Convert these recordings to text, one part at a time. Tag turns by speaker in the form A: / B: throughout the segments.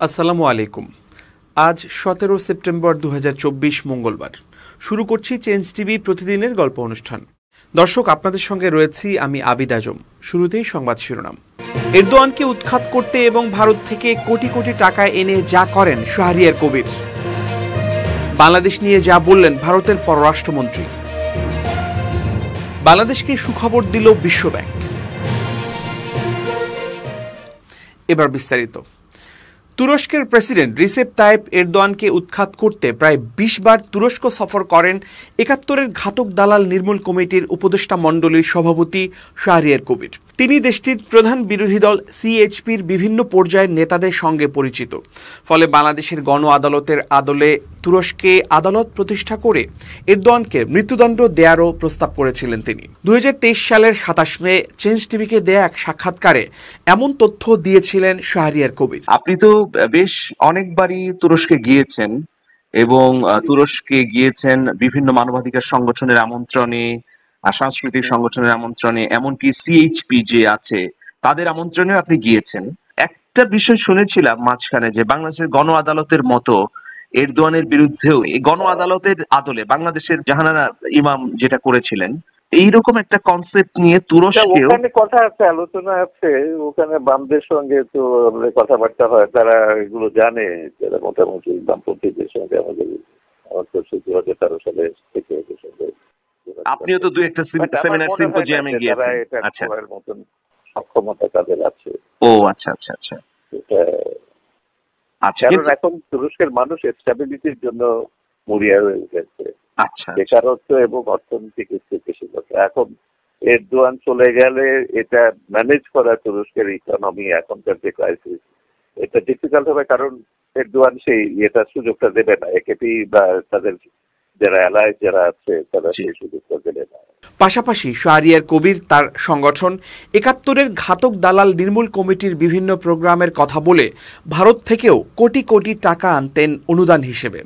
A: আসসালামু আলাইকুম। আজ 17 সেপ্টেম্বর 2024 মঙ্গলবার। শুরু করছি চেঞ্জ টিভি প্রতিদিনের গল্প অনুষ্ঠান। দর্শক, আপনাদের সঙ্গে রয়েছি আমি আবিদ আজম। শুরুতেই সংবাদ শিরোনাম। এরদোয়ানকে উৎখাত করতে এবং ভারত থেকে কোটি কোটি টাকা এনে যা করেন শাহরিয়ার কবির। বাংলাদেশ নিয়ে যা বললেন ভারতের পররাষ্ট্রমন্ত্রী। বাংলাদেশকে সুখবর দিল বিশ্বব্যাংক। এবার বিস্তারিত। তুরস্কের প্রেসিডেন্ট রিসেপ তাইপ এরদোয়ানকে উৎখাত করতে প্রায় 20 বার তুরস্ক সফর করেন 71-এর ঘাতক দালাল নির্মূল কমিটির উপদেষ্টা মণ্ডলীর সভাপতি শাহরিয়ার কবির। তিনি দেশটির প্রধান বিরোধী দল সিএইচপির বিভিন্ন পর্যায়ের নেতাদের সঙ্গে পরিচিত। ফলে বাংলাদেশের গণ আদালতের আদলে তুরস্কে আদালত প্রতিষ্ঠা করে এরদোয়ানকে মৃত্যুদণ্ড দেয়ারও প্রস্তাব করেছিলেন তিনি। 2023 সালের 27 মে চেঞ্জ টিভিকে দেয়া এক সাক্ষাৎকারে এমন তথ্য দিয়েছিলেন শাহরিয়ার কবির।
B: আপনি তো বেশ অনেকবারই তুরস্কে গিয়েছেন এবং তুরস্কে গিয়েছেন বিভিন্ন মানবাধিকার সংগঠনের আমন্ত্রণে, সাংস্কৃতিক সংগঠনের আমন্ত্রণে, এমনকি সিএইচপি যে আছে তাদের আমন্ত্রণে আপনি গিয়েছেন। একটা বিষয় শুনেছিলাম মাঝখানে যে বাংলাদেশের গণ আদালতের মতো এরদোয়ানের বিরুদ্ধেও এই গণ আদালতের আদলে বাংলাদেশের জাহানারা ইমাম যেটা করেছিলেন, এইরকম একটা কনসেপ্ট নিয়ে তুরস্কেও
C: ওখানে কথা আছে, আলোচনা আছে। ওখানে বামদের সঙ্গে তো কথাবার্তা হয়, তারা এগুলো জানে, যারা মোটামুটি বামপন্থীদের সঙ্গে আমাদের 2013 সালে থেকে
B: আপনিও তো দুই একটা সেমিনার সিম্পোজিয়ামে গিয়েছেন। আচ্ছা,
C: মতন সক্ষমতা তাদের আছে।
B: ও আচ্ছা আচ্ছা আচ্ছা
C: এটা আচ্ছা, কারণ এখন তুরস্কের মানুষ স্টেবিলিটির জন্য মরিয়া হয়ে উঠেছে।
B: আচ্ছা,
C: বেকারত্ব এবং অর্থনৈতিক স্থিতিশীলতা। এখন এরদোয়ান চলে গেলে এটা ম্যানেজ করা তুরস্কের ইকোনমি এখনকার যে ক্রাইসিস, এটা ডিফিকাল্ট হবে, কারণ এরদোয়ান সেই সুযোগটা দেবে না। একেপি বা তাদের যারা অ্যালায়েন্স যারা আছে তারা সেই সুযোগটা দেবে না।
A: পাশাপাশি শাহরিয়ার কবির তার সংগঠন 71-এর ঘাতক দালাল নির্মূল কমিটির বিভিন্ন প্রোগ্রামের কথা বলে ভারত থেকেও কোটি কোটি টাকা আনতেন অনুদান হিসেবে।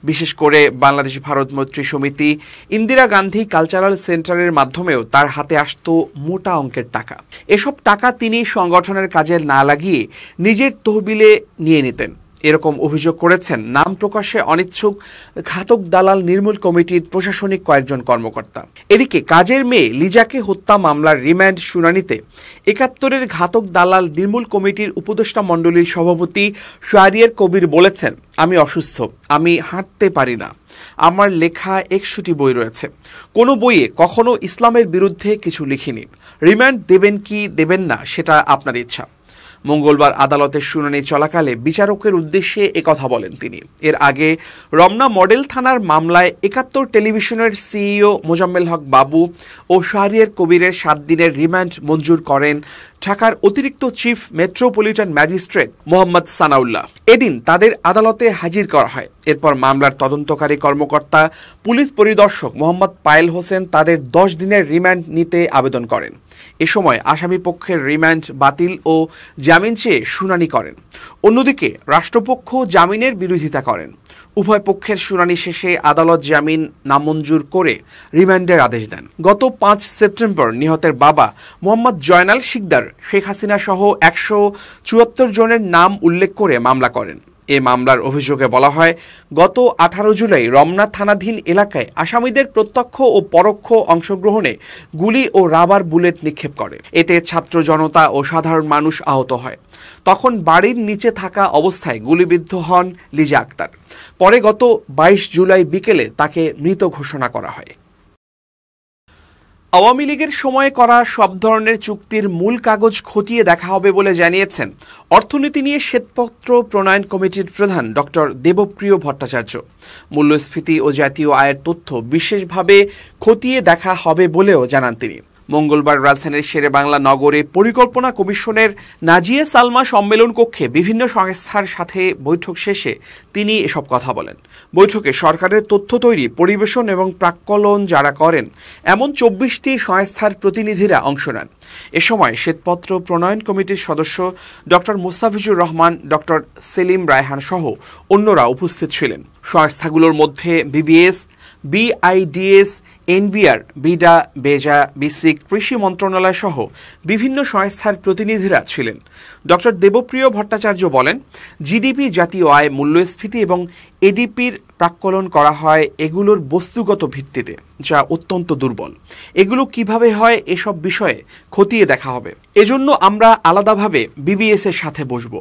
A: বিশেষ করে বাংলাদেশ ভারত মৈত্রী সমিতি, ইন্দিরা গান্ধী কালচারাল সেন্টারের মাধ্যমেও তার হাতে আসত মোটা অঙ্কের টাকা। এসব টাকা তিনি সংগঠনের কাজে না লাগিয়ে নিজের তহবিলে নিয়ে নিতেন, এরকম অভিযোগ করেছেন নাম প্রকাশে অনিচ্ছুক ঘাতক দালাল নির্মূল কমিটির প্রশাসনিক কয়েকজন কর্মকর্তা। এদিকে কাজের মেয়ে লিজাকে হত্যা মামলার রিমান্ড শুনানিতে 71-এর ঘাতক দালাল নির্মূল কমিটির উপদেষ্টা মণ্ডলীর সভাপতি শাহরিয়ার কবির বলেছেন, আমি অসুস্থ, আমি হাঁটতে পারি না, আমার লেখা 61টি বই রয়েছে, কোনো বইয়ে কখনো ইসলামের বিরুদ্ধে কিছু লিখিনি, রিমান্ড দেবেন কি দেবেন না সেটা আপনার ইচ্ছা। মঙ্গলবার আদালতের শুনানি চলাকালে বিচারকের উদ্দেশ্যে একথা বলেন তিনি। এর আগে রমনা মডেল থানার মামলায় 71 টেলিভিশনের সিইও মোজাম্মেল হক বাবু ও শাহরিয়ার কবিরের 7 দিনের রিমান্ড মঞ্জুর করেন ঢাকার অতিরিক্ত chief metropolitan magistrate Mohammad Sanaullah. এদিন তাদের আদালতে হাজির করা হয়। এরপর মামলার তদন্তকারী কর্মকর্তা পুলিশ পরিদর্শক মোহাম্মদ পায়েল হোসেন তাদের 10 দিনের রিমান্ড নিতে আবেদন করেন। এ সময় আসামি পক্ষের রিমান্ড বাতিল ও জামিন চেয়ে শুনানি করেন। অন্যদিকে রাষ্ট্রপক্ষ জামিনের বিরোধিতা করেন। উভয় পক্ষের শুনানি শেষে আদালত জামিন নামঞ্জুর করে রিমান্ডের আদেশ দেন। গত 5 সেপ্টেম্বর নিহতের বাবা মোহাম্মদ জয়নাল শিকদার শেখ হাসিনা সহ 174 জনের নাম উল্লেখ করে মামলা করেন। এ মামলার অভিযোগে বলা হয়, গত 18 জুলাই রমনা থানাধীন এলাকায় আসামিদের প্রত্যক্ষ ও পরোক্ষ অংশগ্রহণে গুলি ও রাবার বুলেট নিক্ষেপ করে। এতে ছাত্র জনতা ও সাধারণ মানুষ আহত হয়। তখন বাড়ির নিচে থাকা অবস্থায় গুলিবিদ্ধ হন লিজা আক্তার। পরে গত 22 জুলাই বিকেলে তাকে মৃত ঘোষণা করা হয়। আওয়ামী লীগের সময়ে করা সব ধরনের চুক্তির মূল কাগজ খতিয়ে দেখা হবে বলে জানিয়েছেন অর্থনীতি নিয়ে শ্বেতপত্র প্রণয়ন কমিটির প্রধান ডক্টর দেবপ্রিয় ভট্টাচার্য। মূল্যস্ফীতি ও জাতীয় আয়ের তথ্য বিশেষভাবে খতিয়ে দেখা হবে বলেও জানান তিনি। মঙ্গলবার রাজধানীর শেরেবাংলা নগরে পরিকল্পনা কমিশনের নাজিয়া সালমা সম্মেলন কক্ষে বিভিন্ন সংস্থার সাথে বৈঠক শেষে তিনি এসব কথা বলেন। বৈঠকে সরকারের তথ্য তৈরি, পরিবেশন এবং প্রাক্কলন যারা করেন এমন 24টি সংস্থার প্রতিনিধিরা অংশ নেন। এ সময় শ্বেতপত্র প্রণয়ন কমিটির সদস্য ডক্টর মোস্তাফিজুর রহমান, ডক্টর সেলিম রায়হান সহ অন্যরা উপস্থিত ছিলেন। সংস্থাগুলোর মধ্যে বিবিএস, বিআইডিএস, এনবিআর, বিডা, বেজা, বিসিক, কৃষি মন্ত্রণালয় সহ বিভিন্ন সংস্থার প্রতিনিধিরা ছিলেন। ডক্টর দেবপ্রিয় ভট্টাচার্য বলেন, জিডিপি, জাতীয় আয়, মূল্যস্ফীতি এবং এডিপির প্রাক্কলন করা হয় এগুলোর বস্তুগত ভিত্তিতে, যা অত্যন্ত দুর্বল। এগুলো কিভাবে হয় এসব বিষয়ে খতিয়ে দেখা হবে। এজন্য আমরা আলাদাভাবে বিবিএস এর সাথে বসব।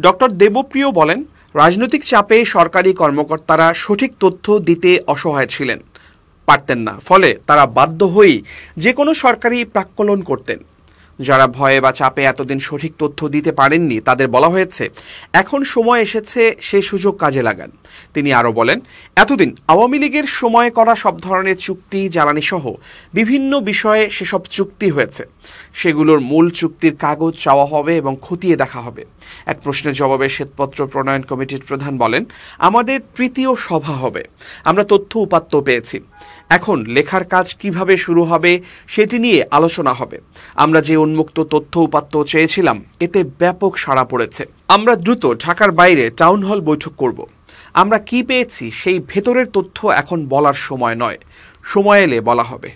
A: ডক্টর দেবপ্রিয় বলেন, রাজনৈতিক চাপে সরকারি কর্মকর্তারা সঠিক তথ্য দিতে অসহায় ছিলেন, পারতেন না। ফলে তারা বাধ্য হয়েই যে কোনো সরকারি প্রাক্কলন করতেন। যারা ভয়ে বা চাপে এতদিন সঠিক তথ্য দিতে পারেননি তাদের বলা হয়েছে এখন সময় এসেছে সেই সুযোগ কাজে লাগান। তিনি আরও বলেন, এতদিন আওয়ামী লীগের সময় করা সব ধরনের চুক্তি, জ্বালানি সহ বিভিন্ন বিষয়ে সেসব চুক্তি হয়েছে। সেগুলোর মূল চুক্তির কাগজ চাওয়া হবে এবং খতিয়ে দেখা হবে। এক প্রশ্নের জবাবে শ্বেতপত্র প্রণয়ন কমিটির প্রধান বলেন, আমাদের তৃতীয় সভা হবে, আমরা তথ্য উপাত্ত পেয়েছি। এখন লেখার কাজ কিভাবে শুরু হবে সেটি নিয়ে আলোচনা হবে। আমরা যে উন্মুক্ত তথ্য উপাত্ত চেয়েছিলাম এতে ব্যাপক সাড়া পড়েছে। আমরা দ্রুত ঢাকার বাইরে টাউন হল বৈঠক করব। আমরা কি পেয়েছি সেই ভেতরের তথ্য এখন বলার সময় নয়, সময় এলে বলা হবে।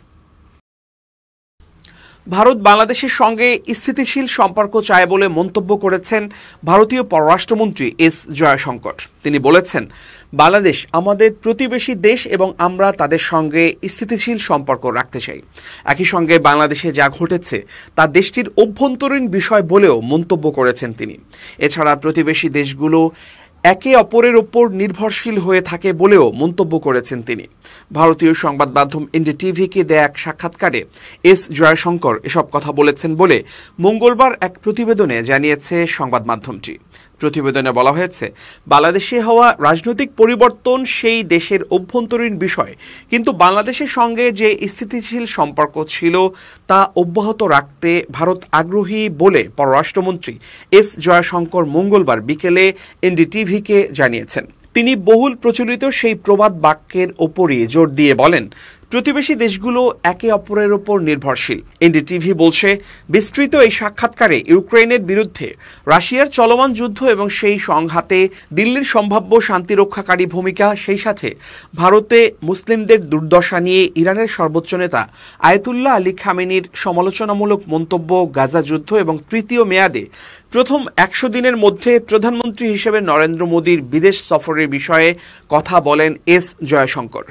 A: ভারত বাংলাদেশের সঙ্গে স্থিতিশীল সম্পর্ক চায় বলে মন্তব্য করেছেন ভারতীয় পররাষ্ট্রমন্ত্রী এস জয়শঙ্কর। তিনি বলেছেন, বাংলাদেশ আমাদের প্রতিবেশী দেশ এবং আমরা তাদের সঙ্গে স্থিতিশীল সম্পর্ক রাখতে চাই। একই সঙ্গে বাংলাদেশে যা ঘটেছে তা দেশটির অভ্যন্তরীণ বিষয় বলেও মন্তব্য করেছেন তিনি। এছাড়া প্রতিবেশী দেশগুলো একে অপরের ওপর নির্ভরশীল হয়ে থাকে বলেও মন্তব্য করেছেন তিনি। ভারতীয় সংবাদ মাধ্যম এনডিটিভিকে দেয়া এক সাক্ষাৎকারে এস জয়শঙ্কর এসব কথা বলেছেন বলে মঙ্গলবার এক প্রতিবেদনে জানিয়েছে সংবাদ মাধ্যমটি। প্রতিবেদনে বলা হয়েছে, বাংলাদেশে হওয়া রাজনৈতিক পরিবর্তন সেই দেশের অভ্যন্তরীণ বিষয়, কিন্তু বাংলাদেশের সঙ্গে যে স্থিতিশীল সম্পর্ক ছিল তা অব্যাহত রাখতে ভারত আগ্রহী বলে পররাষ্ট্রমন্ত্রী এস জয়শঙ্কর মঙ্গলবার বিকেলে এনডিটিভিকে জানিয়েছেন। তিনি বহুল প্রচলিত সেই প্রবাদ বাক্যের ওপরই জোর দিয়ে বলেন, প্রতিবেশী দেশগুলো একে অপরের ওপর নির্ভরশীল। এনডিটিভি বলছে, বিস্তৃত এই সাক্ষাৎকারে ইউক্রেনের বিরুদ্ধে রাশিয়ার চলমান যুদ্ধ এবং সেই সংঘাতে দিল্লির সম্ভাব্য শান্তিরক্ষাকারী ভূমিকা, সেই সাথে ভারতে মুসলিমদের দুর্দশা নিয়ে ইরানের সর্বোচ্চ নেতা আয়াতুল্লাহ আলী খামেনির সমালোচনামূলক মন্তব্য, গাজা যুদ্ধ এবং তৃতীয় মেয়াদে প্রথম 100 দিনের মধ্যে প্রধানমন্ত্রী হিসেবে নরেন্দ্র মোদীর বিদেশ সফরের বিষয়ে কথা বলেন এস জয়শঙ্কর।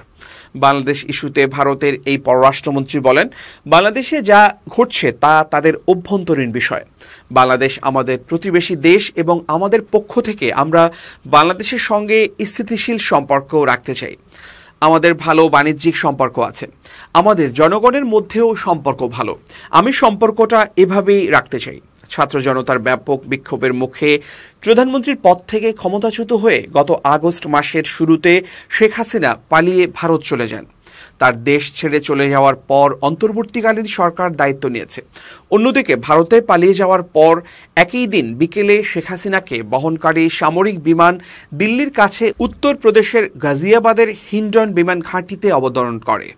A: বাংলাদেশ ইস্যুতে ভারতের এই পররাষ্ট্রমন্ত্রী বলেন, বাংলাদেশে যা ঘটছে তা তাদের অভ্যন্তরীণ বিষয়। বাংলাদেশ আমাদের প্রতিবেশী দেশ এবং আমাদের পক্ষ থেকে আমরা বাংলাদেশের সঙ্গে স্থিতিশীল সম্পর্ক রাখতে চাই। আমাদের ভালো বাণিজ্যিক সম্পর্ক আছে, আমাদের জনগণের মধ্যেও সম্পর্ক ভালো। আমি সম্পর্কটা এভাবেই রাখতে চাই। ছাত্র জনতার ব্যাপক বিক্ষোভের মুখে প্রধানমন্ত্রীর পদ থেকে ক্ষমতাচ্যুত হয়ে গত আগস্ট মাসের শুরুতে শেখ হাসিনা পালিয়ে ভারত চলে যান। তার দেশ ছেড়ে চলে যাওয়ার পর অন্তর্বর্তীকালীন সরকার দায়িত্ব নিয়েছে। অন্যদিকে ভারতে পালিয়ে যাওয়ার পর একই দিন বিকেলে শেখ হাসিনাকে বহনকারী সামরিক বিমান দিল্লির কাছে উত্তরপ্রদেশের গাজিয়াবাদের হিন্ডন বিমান ঘাঁটিতে অবতরণ করে।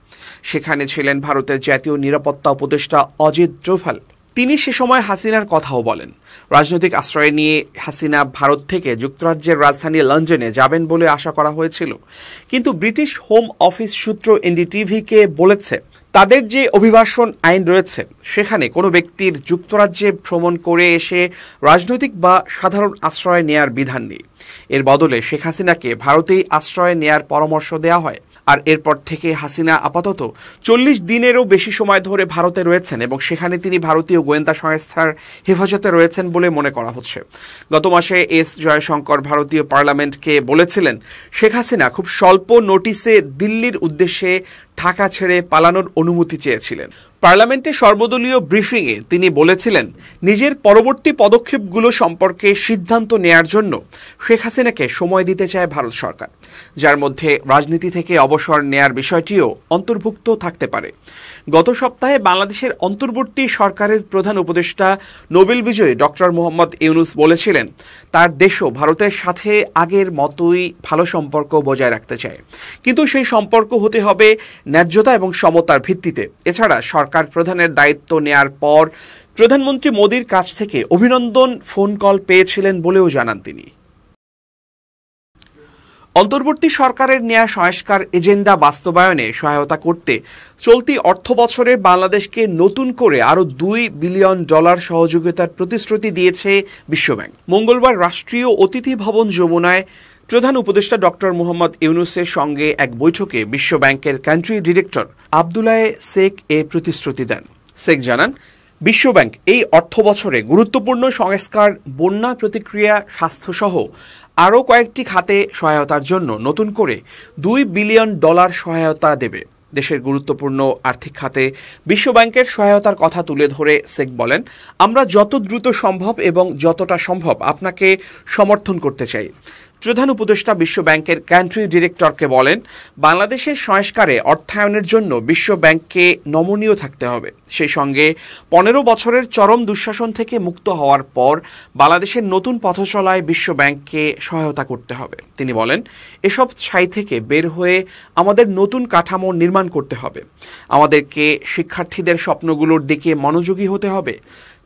A: সেখানে ছিলেন ভারতের জাতীয় নিরাপত্তা উপদেষ্টা অজিত ডোভাল। তিনি সে সময় হাসিনার কথাও বলেন। রাজনৈতিক আশ্রয় নিয়ে হাসিনা ভারত থেকে যুক্তরাজ্যের রাজধানী লন্ডনে যাবেন বলে আশা করা হয়েছিল, কিন্তু ব্রিটিশ হোম অফিস সূত্র এনডিটিভিকে বলেছে, তাদের যে অভিবাসন আইন রয়েছে সেখানে কোনো ব্যক্তির যুক্তরাজ্যে ভ্রমণ করে এসে রাজনৈতিক বা সাধারণ আশ্রয় নেয়ার বিধান নেই। এর বদলে শেখ হাসিনাকে ভারতেই আশ্রয় নেয়ার পরামর্শ দেওয়া হয়। আর এরপর থেকে হাসিনা আপাতত 40 দিনেরও বেশি সময় ধরে ভারতে রয়েছেন এবং সেখানে তিনি ভারতীয় গোয়েন্দা সংস্থার হেফাজতে রয়েছেন বলে মনে করা হচ্ছে। গত মাসে এস জয়শঙ্কর ভারতীয় পার্লামেন্টকে বলেছিলেন, শেখ হাসিনা খুব স্বল্প নোটিসে দিল্লির উদ্দেশ্যে ঢাকা ছেড়ে পালানোর অনুমতি চেয়েছিলেন। পার্লামেন্টে সর্বদলীয় ব্রিফিংয়ে তিনি বলেছিলেন, নিজের পরবর্তী পদক্ষেপগুলো সম্পর্কে সিদ্ধান্ত নেয়ার জন্য শেখ হাসিনাকে সময় দিতে চায় ভারত সরকার, যার মধ্যে রাজনীতি থেকে অবসর নেয়ার বিষয়টিও অন্তর্ভুক্ত থাকতে পারে। গত সপ্তাহে বাংলাদেশের অন্তর্বর্তী সরকারের প্রধান উপদেষ্টা নোবেল বিজয়ী ডক্টর মোহাম্মদ ইউনুস বলেছিলেন, তার দেশও ভারতের সাথে আগের মতোই ভালো সম্পর্ক বজায় রাখতে চায়, কিন্তু সেই সম্পর্ক হতে হবে ন্যায্যতা এবং সমতার ভিত্তিতে। এছাড়া সরকার প্রধানের দায়িত্ব নেয়ার পর প্রধানমন্ত্রী মোদীর কাছ থেকে অভিনন্দন ফোন কল পেয়েছিলেন বলেও জানান তিনি। অন্তর্বর্তী সরকারের নেয়া সংস্কার এজেন্ডা বাস্তবায়নে সহায়তা করতে চলতি অর্থবছরে বাংলাদেশকে নতুন করে আরও $2 বিলিয়ন সহযোগিতার প্রতিশ্রুতি দিয়েছে বিশ্বব্যাংক। মঙ্গলবার রাষ্ট্রীয় অতিথি ভবন যমুনায় প্রধান উপদেষ্টা ডক্টর মোহাম্মদ ইউনূসের সঙ্গে এক বৈঠকে বিশ্বব্যাংকের কান্ট্রি ডিরেক্টর আব্দুল্লাহ শেখ এ প্রতিশ্রুতি দেন। শেখ জানান, বিশ্বব্যাংক এই অর্থবছরে গুরুত্বপূর্ণ সংস্কার, বন্যা প্রতিক্রিয়া, স্বাস্থ্যসহ আরও কয়েকটি খাতে সহায়তার জন্য নতুন করে $2 বিলিয়ন সহায়তা দেবে। দেশের গুরুত্বপূর্ণ আর্থিক খাতে বিশ্বব্যাংকের সহায়তার কথা তুলে ধরে শেখ বলেন, আমরা যত দ্রুত সম্ভব এবং যতটা সম্ভব আপনাকে সমর্থন করতে চাই। প্রধান উপদেষ্টা বিশ্বব্যাংকের কান্ট্রি ডিরেক্টরকে বলেন, বাংলাদেশের সংস্কারে অর্থায়নের জন্য বিশ্বব্যাংককে নমনীয় থাকতে হবে। সেই সঙ্গে 15 বছরের চরম দুঃশাসন থেকে মুক্ত হওয়ার পর বাংলাদেশের নতুন পথচলায় বিশ্বব্যাংককে সহায়তা করতে হবে। তিনি বলেন, এসব ছাই থেকে বের হয়ে আমাদের নতুন কাঠামো নির্মাণ করতে হবে। আমাদেরকে শিক্ষার্থীদের স্বপ্নগুলোর দিকে মনোযোগী হতে হবে।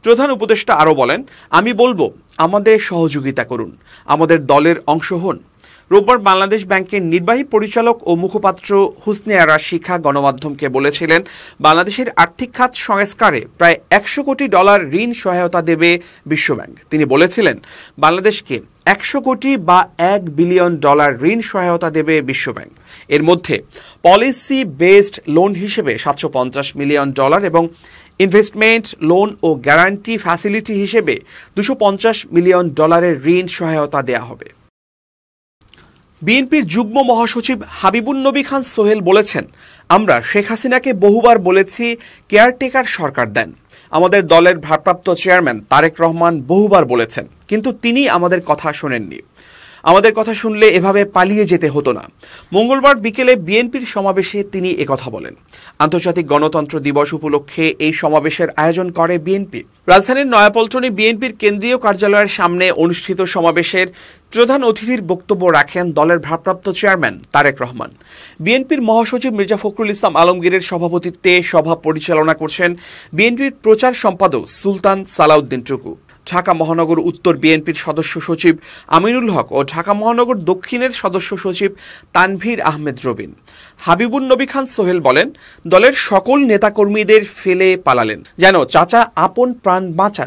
A: প্রধান উপদেষ্টা আরও বলেন, আমি বলবো, আমাদের সহযোগিতা করুন, আমাদের দলের অংশ হন। রোববার বাংলাদেশ ব্যাংকের নির্বাহী পরিচালক ও মুখপাত্র হুসনে আরা শিখা গণমাধ্যমকে বলেছিলেন, বাংলাদেশের আর্থিক খাত সংস্কারে প্রায় $100 কোটি ঋণ সহায়তা দেবে বিশ্বব্যাংক। তিনি বলেছিলেন, বাংলাদেশকে 100 কোটি বা $1 বিলিয়ন ঋণ সহায়তা দেবে বিশ্বব্যাংক। এর মধ্যে পলিসি বেসড লোন হিসেবে $750 মিলিয়ন এবং ইনভেস্টমেন্ট লোন ও গ্যারান্টি ফ্যাসিলিটি হিসেবে $250 মিলিয়ন ঋণ সহায়তা দেয়া হবে। বিএনপির যুগ্ম মহাসচিব হাবিবুন নবী খান সোহেল বলেছেন, আমরা শেখ হাসিনাকে বহুবার বলেছি কেয়ারটেকার সরকার দেন। আমাদের দলের ভারপ্রাপ্ত চেয়ারম্যান তারেক রহমান বহুবার বলেছেন, কিন্তু তিনি আমাদের কথা শোনেননি। আমাদের কথা শুনলে এভাবে পালিয়ে যেতে হতো না। মঙ্গলবার বিকেলে বিএনপির সমাবেশে তিনি একথা বলেন। আন্তর্জাতিক গণতন্ত্র দিবস উপলক্ষে এই সমাবেশের আয়োজন করে বিএনপি। রাজধানীর নয়াপল্টনে বিএনপির কেন্দ্রীয় কার্যালয়ের সামনে অনুষ্ঠিত সমাবেশের প্রধান অতিথির বক্তব্য রাখেন দলের ভারপ্রাপ্ত চেয়ারম্যান তারেক রহমান। বিএনপির মহাসচিব মির্জা ফখরুল ইসলাম আলমগীরের সভাপতিত্বে সভা পরিচালনা করছেন বিএনপির প্রচার সম্পাদক সুলতান সালাউদ্দিন টুকু। ঢাকা মহানগর উত্তর বিএনপির সদস্য সচিব আমিনুল হক ও ঢাকা মহানগর দক্ষিণের সদস্য সচিব তানভীর আহমেদ রবিন। হাবিবুন নবী খান সোহেল বলেন, দলের সকল নেতাকর্মীদের ফেলে পালালেন, যেন চাচা আপন প্রাণ বাঁচা।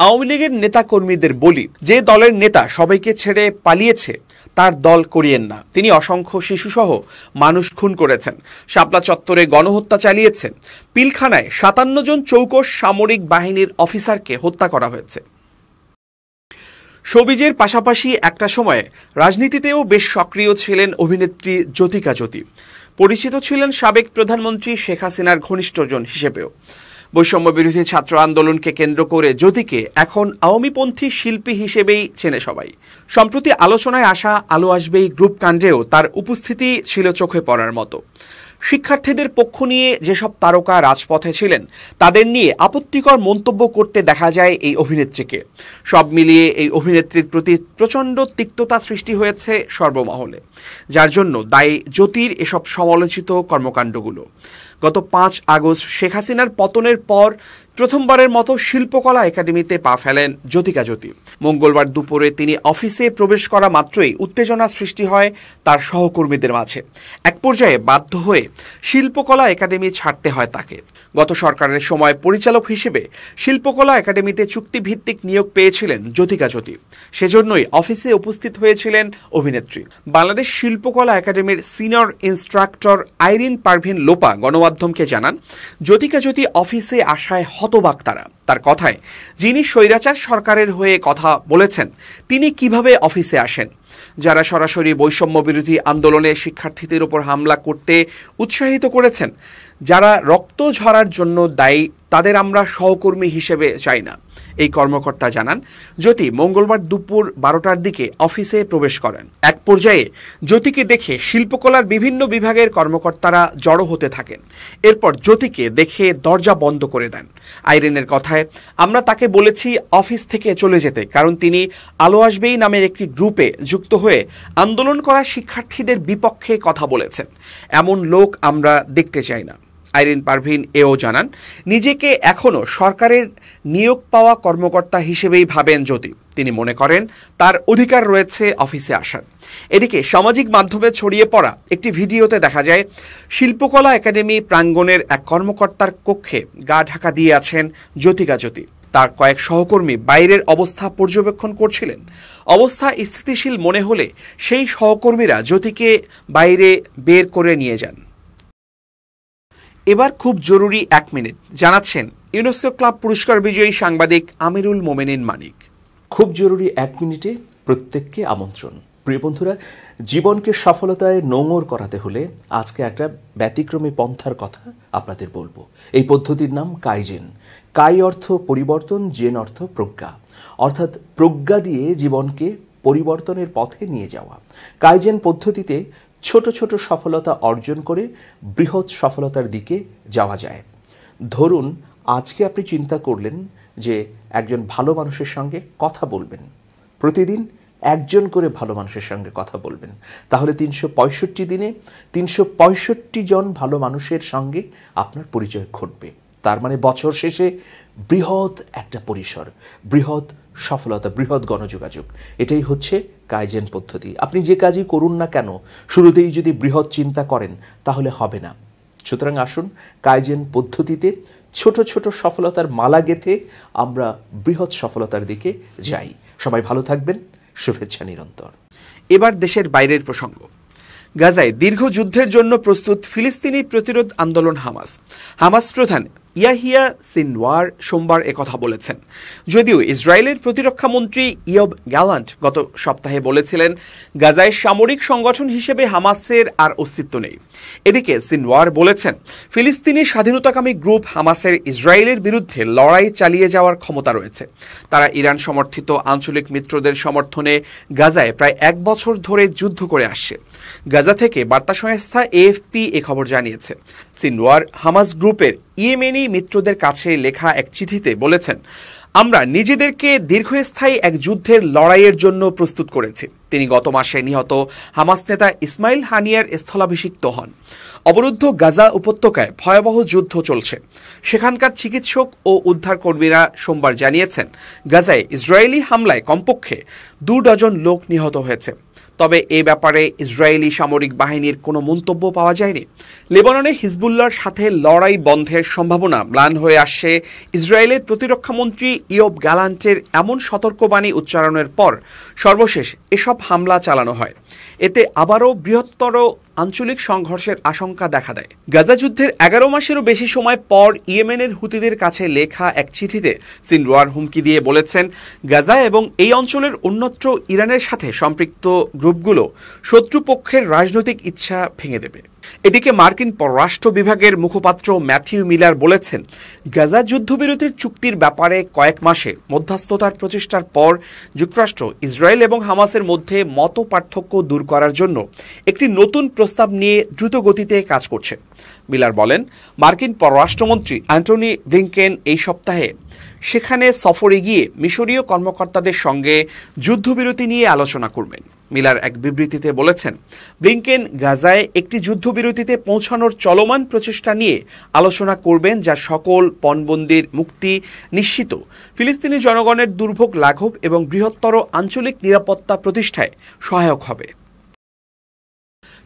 A: আওয়ামী লীগের নেতাকর্মীদের বলি, যে দলের নেতা সবাইকে ছেড়ে পালিয়েছে তার দল করিয়েন না। তিনি অসংখ্য শিশুসহ মানুষ খুন করেছেন, শাপলা চত্বরে গণহত্যা চালিয়েছেন, পিলখানায় 57 জন চৌকস সামরিক বাহিনীর অফিসারকে হত্যা করা হয়েছে। শোবিজের পাশাপাশি একটা সময়ে রাজনীতিতেও বেশ সক্রিয় ছিলেন অভিনেত্রী জ্যোতিকা জ্যোতি। পরিচিত ছিলেন সাবেক প্রধানমন্ত্রী শেখ হাসিনার ঘনিষ্ঠজন হিসেবেও। বৈষম্য বিরোধী ছাত্র আন্দোলনকে কেন্দ্র করে জ্যোতিকে এখন আওয়ামীপন্থী শিল্পী হিসেবেই চেনে সবাই। সম্প্রতি আলোচনায় আসা আলো আসবেই গ্রুপ কাণ্ডেও তার উপস্থিতি ছিল চোখে পড়ার মতো। শিক্ষার্থীদের পক্ষ নিয়ে যেসব তারকা রাজপথে ছিলেন তাদের নিয়ে আপত্তিকর মন্তব্য করতে দেখা যায় এই অভিনেত্রীকে। সব মিলিয়ে এই অভিনেত্রীর প্রতি প্রচণ্ড তিক্ততা সৃষ্টি হয়েছে সর্বমহলে, যার জন্য দায়ী জ্যোতির এসব সমালোচিত কর্মকাণ্ডগুলো। গত 5 আগস্ট শেখ হাসিনার পতনের পর প্রথমবারের মতো শিল্পকলা একাডেমিতে পা ফেলেন জ্যোতিকা জ্যোতি। মঙ্গলবার দুপুরে তিনি অফিসে প্রবেশ করা মাত্রই উত্তেজনা সৃষ্টি হয় তার সহকর্মীদের মাঝে। এক পর্যায়ে বাধ্য হয়ে শিল্পকলা একাডেমি ছাড়তে হয় তাকে। গত সরকারের সময় পরিচালক হিসেবে শিল্পকলা একাডেমিতে চুক্তিভিত্তিক নিয়োগ পেয়েছিলেন জ্যোতিকা জ্যোতি। সেজন্যই অফিসে উপস্থিত হয়েছিলেন অভিনেত্রী। বাংলাদেশ শিল্পকলা একাডেমির সিনিয়র ইনস্ট্রাক্টর আইরিন পারভিন লোপা গণমাধ্যমকে জানান, জ্যোতিকা জ্যোতি অফিসে আসায় হতবাক তারা। তার কথায়, যিনি স্বৈরাচার সরকারের হয়ে কথা বলেছেন তিনি কিভাবে অফিসে আসেন? যারা সরাসরি বৈষম্য বিরোধী আন্দোলনে শিক্ষার্থীদের উপর হামলা করতে উৎসাহিত করেছেন, যারা রক্ত ঝরার জন্য দায়ী, তাদের আমরা সহকর্মী হিসেবে চাই না। এই কর্মকর্তা জানান, জ্যোতি মঙ্গলবার দুপুর 12টার দিকে অফিসে প্রবেশ করেন। এক পর্যায়ে জ্যোতিকে দেখে শিল্পকলার বিভিন্ন বিভাগের কর্মকর্তারা জড়ো হতে থাকেন। এরপর জ্যোতিকে দেখে দরজা বন্ধ করে দেন। আইরিনের কথায়, আমরা তাকে বলেছি অফিস থেকে চলে যেতে, কারণ তিনি আলো আসবেই নামের একটি গ্রুপে যুক্ত হয়ে আন্দোলন করা শিক্ষার্থীদের বিপক্ষে কথা বলেছেন। এমন লোক আমরা দেখতে চাই না। আইরিন পারভিন এও জানান, নিজেকে এখনও সরকারের নিয়োগ পাওয়া কর্মকর্তা হিসেবেই ভাবেন জ্যোতি। তিনি মনে করেন তার অধিকার রয়েছে অফিসে আসার। এদিকে সামাজিক মাধ্যমে ছড়িয়ে পড়া একটি ভিডিওতে দেখা যায় শিল্পকলা একাডেমি প্রাঙ্গণের এক কর্মকর্তার কক্ষে গা ঢাকা দিয়ে আছেন জ্যোতিকা জ্যোতি। তার কয়েক সহকর্মী বাইরের অবস্থা পর্যবেক্ষণ করছিলেন। অবস্থা স্থিতিশীল মনে হলে সেই সহকর্মীরা জ্যোতিকে বাইরে বের করে নিয়ে যান। এবার খুব জরুরি 1 মিনিট জানাচ্ছেন ইউনেস্কো ক্লাব পুরস্কার বিজয়ী সাংবাদিক আমিরুল মোমেনিন মানিক।
D: খুব জরুরি 1 মিনিটে প্রত্যেককে আমন্ত্রণ। প্রিয় বন্ধুরা, জীবনকে সফলতায় নোঙর করাতে হলে আজকে একটা ব্যতিক্রমী পন্থার কথা আপনাদের বলবো। এই পদ্ধতির নাম কাইজেন। কাই অর্থ পরিবর্তন, জেন অর্থ প্রজ্ঞা, অর্থাৎ প্রজ্ঞা দিয়ে জীবনকে পরিবর্তনের পথে নিয়ে যাওয়া। কাইজেন পদ্ধতিতে ছোট ছোট সফলতা অর্জন করে বৃহৎ সফলতার দিকে যাওয়া যায়। ধরুন আজকে আপনি চিন্তা করলেন যে একজন ভালো মানুষের সঙ্গে কথা বলবেন, প্রতিদিন একজন করে ভালো মানুষের সঙ্গে কথা বলবেন, তাহলে 365 দিনে 365 জন ভালো মানুষের সঙ্গে আপনার পরিচয় ঘটবে। তার মানে বছর শেষে বৃহৎ একটা পরিসর, বৃহৎ সফলতা, বৃহৎ গণযোগাযোগ। এটাই হচ্ছে কাইজেন পদ্ধতি। আপনি যে কাজই করুন না কেন শুরুতেই যদি বৃহৎ চিন্তা করেন তাহলে হবে না। সুতরাং আসুন কাইজেন পদ্ধতিতে ছোট ছোট সফলতার মালা গেঁথে আমরা বৃহৎ সফলতার দিকে যাই। সবাই ভালো থাকবেন, শুভেচ্ছা নিরন্তর।
A: এবার দেশের বাইরের প্রসঙ্গ। গাজায় দীর্ঘ যুদ্ধের জন্য প্রস্তুত ফিলিস্তিনি প্রতিরোধ আন্দোলন হামাস প্রধান ইয়াহিয়া সিনওয়ার সোমবার একথা বলেছেন। যদিও ইসরায়েলের প্রতিরক্ষা মন্ত্রী ইয়োব গ্যালান্ট গত সপ্তাহে বলেছিলেন গাজায় সামরিক সংগঠন হিসেবে হামাসের আর অস্তিত্ব নেই। এদিকে সিনওয়ার বলেছেন ফিলিস্তিনি স্বাধীনতাকামী গ্রুপ হামাসের ইসরায়েলের বিরুদ্ধে লড়াই চালিয়ে যাওয়ার ক্ষমতা রয়েছে। তারা ইরান সমর্থিত আঞ্চলিক মিত্রদের সমর্থনে গাজায় প্রায় 1 বছর ধরে যুদ্ধ করে আসছে। গাজা থেকে বার্তা সংস্থা এএফপি এ খবর জানিয়েছে। সিনওয়ার হামাস গ্রুপের ইয়েমেনি মিত্রদের কাছে লেখা এক চিঠিতে বলেছেন, আমরা নিজেদেরকে দীর্ঘস্থায়ী এক যুদ্ধের লড়াইয়ের জন্য প্রস্তুত করেছি। তিনি গত মাসে নিহত হামাস নেতা ইসমাইল হানিয়ার স্থলাভিষিক্ত হন। অবরুদ্ধ গাজা উপত্যকায় ভয়াবহ যুদ্ধ চলছে। সেখানকার চিকিৎসক ও উদ্ধারকর্মীরা সোমবার জানিয়েছেন গাজায় ইসরায়েলি হামলায় কমপক্ষে 2 ডজন লোক নিহত হয়েছে। তবে এ ব্যাপারে ইসরায়েলি সামরিক বাহিনীর কোনো মন্তব্য পাওয়া যায়নি। লেবাননে হিজবুল্লাহর সাথে লড়াই বন্ধের সম্ভাবনা ম্লান হয়ে আসছে ইসরায়েলের প্রতিরক্ষামন্ত্রী ইয়োব গ্যালান্টের এমন সতর্কবাণী উচ্চারণের পর সর্বশেষ এসব হামলা চালানো হয়। এতে আবারও বৃহত্তর আঞ্চলিক সংঘর্ষের আশঙ্কা দেখা দেয়। গাজা যুদ্ধের 11 মাসেরও বেশি সময় পর ইয়েমেনের হুতিদের কাছে লেখা এক চিঠিতে সিনওয়ার হুমকি দিয়ে বলেছেন গাজা এবং এই অঞ্চলের অন্যত্র ইরানের সাথে সম্পৃক্ত গ্রুপগুলো শত্রুপক্ষের রাজনৈতিক ইচ্ছা ভেঙে দেবে। এদিকে মার্কিন পররাষ্ট্র বিভাগের মুখপাত্র ম্যাথিউ মিলার বলেছেন গাজা যুদ্ধবিরতির চুক্তির ব্যাপারে কয়েক মাসে মধ্যস্থতার প্রচেষ্টার পর যুক্তরাষ্ট্র ইসরায়েল এবং হামাসের মধ্যে মত পার্থক্য দূর করার জন্য একটি নতুন প্রস্তাব নিয়ে দ্রুত গতিতে কাজ করছে। মিলার বলেন মার্কিন পররাষ্ট্রমন্ত্রী অ্যান্টনি ব্লিংকেন এই সপ্তাহে সেখানে সফরে গিয়ে মিশরীয় কর্মকর্তাদের সঙ্গে যুদ্ধবিরতি নিয়ে আলোচনা করবেন। মিলার এক বিবৃতিতে বলেছেন ব্লিংকেন গাজায় একটি যুদ্ধবিরতিতে পৌঁছানোর চলমান প্রচেষ্টা নিয়ে আলোচনা করবেন যা সকল পণবন্দির মুক্তি নিশ্চিত, ফিলিস্তিনি জনগণের দুর্ভোগ লাঘব এবং বৃহত্তর আঞ্চলিক নিরাপত্তা প্রতিষ্ঠায় সহায়ক হবে।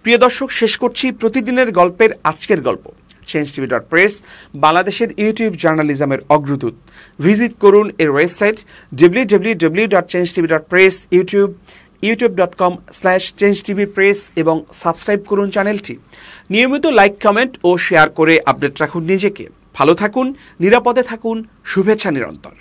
A: প্রিয় দর্শক, শেষ করছি প্রতিদিনের গল্পের আজকের গল্প। changetv.press বাংলাদেশের ইউটিউব জার্নালিজমের অগ্রদূত। ভিজিট করুন এর ওয়েবসাইট www.changetv.press, youtube.com/changetvpress এবং সাবস্ক্রাইব করুন চ্যানেলটি। নিয়মিত লাইক, কমেন্ট ও শেয়ার করে আপডেট রাখুন নিজেকে। ভালো থাকুন, নিরাপদে থাকুন, শুভেচ্ছা নিরন্তর।